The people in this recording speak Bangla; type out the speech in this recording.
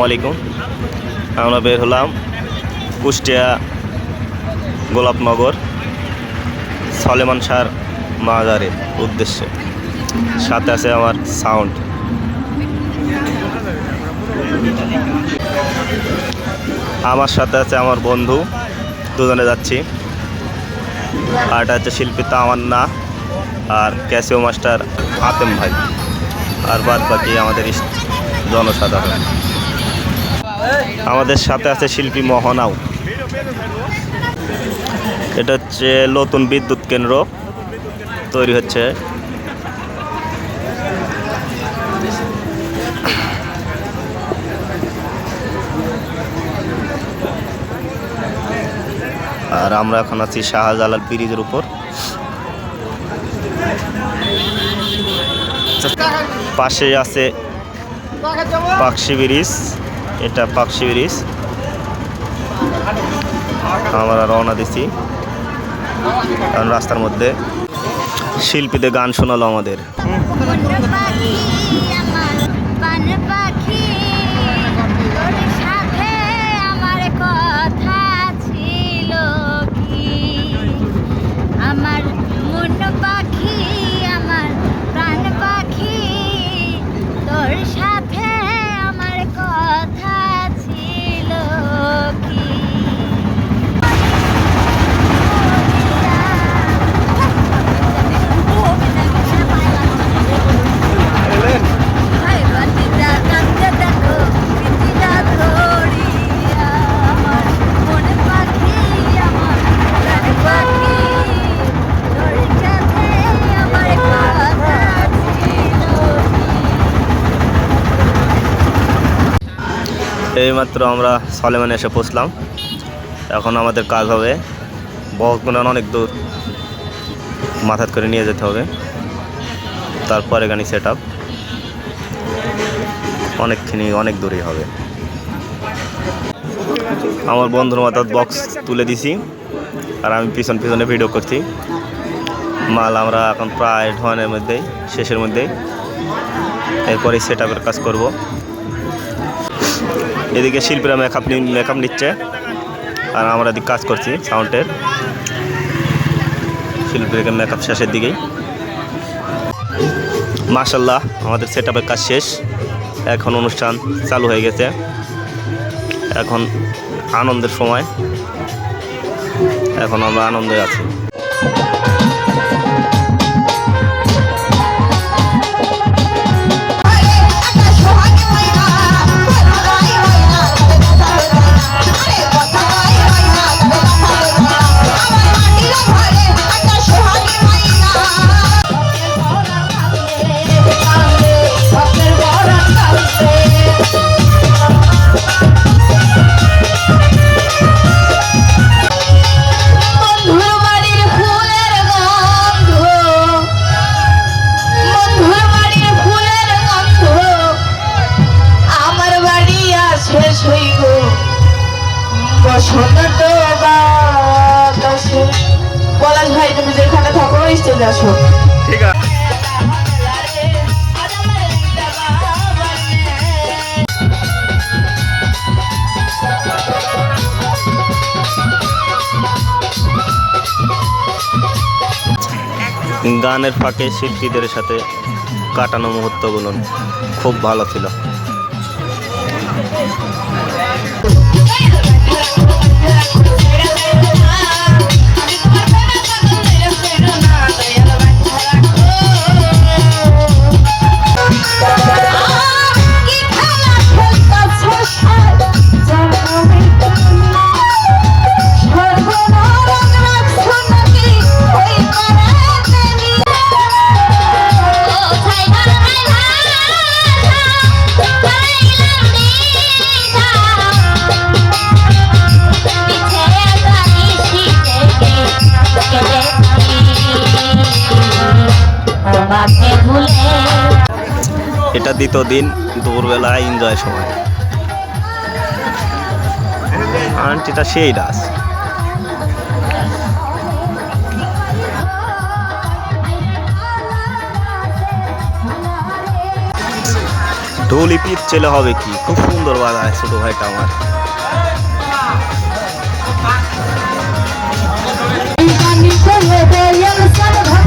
আলাইকুম। আমরা বের হলাম কুষ্টিয়া গোলাপনগর সলেমান শাহর মাজারের উদ্দেশ্যে। সাথে আছে আমার সাউন্ড। আমার সাথে আছে আমার বন্ধু, দুজনে যাচ্ছি। আর এটা হচ্ছে শিল্পী তামান্না আর ক্যাসিও মাস্টার আতেম ভাই, আর বাদ বাকি আমাদের জনসাধারণ। আমাদের সাথে আছে শিল্পী মোহনাও। এটা হচ্ছে নতুন বিদ্যুৎ কেন্দ্র তৈরি হচ্ছে। আর আমরা এখন আছি শাহজালাল ব্রিজের উপর। পাশে আছে পাকশি ব্রিজ, এটা পাকশি ব্রিজ। আমরা রওনা দিছি, কারণ রাস্তার মধ্যে শিল্পীদের গান শোনালো আমাদের। এইমাত্র আমরা সলেমানে এসে পৌঁছলাম। এখন আমাদের কাজ হবে বহগুনান অনেক দূর মাথাত করে নিয়ে যেতে হবে, তারপরে গানি সেট আপ অনেক দূরেই হবে। আমার বন্ধুর মাথার বক্স তুলে দিছি আর আমি পিছনে ভিডিও করছি। মাল আমরা এখন প্রায় ঢোয়ানের মধ্যেই, শেষের মধ্যেই, এরপরে সেট আপের কাজ করব। এদিকে শিল্পীরা মেকআপ নিচ্ছে আর আমরা এদিকে কাজ করছি সাউন্ডের। শিল্পীদের মেকআপ শেষের দিকেই। মাশাআল্লাহ আমাদের সেট আপের কাজ শেষ, এখন অনুষ্ঠান চালু হয়ে গেছে। এখন আনন্দের সময়, এখন আমরা আনন্দে আছি। পলাশ ভাই তুমি যেখানে থাকো স্টেজে আসো। ঠিক আছে। গানের ফাঁকে শিল্পীদের সাথে কাটানো মুহূর্তগুলো খুব ভালো ছিল। এটা দ্বিতীয় দিন, দুপুরবেলা এনজয় সময়। আন্টিটা সেই ডাস। ঢোলি পিচ ছেলে হবে কি, খুব সুন্দর বাজায় ছোট ভাইটা আমার। Got me full of the yellow sun of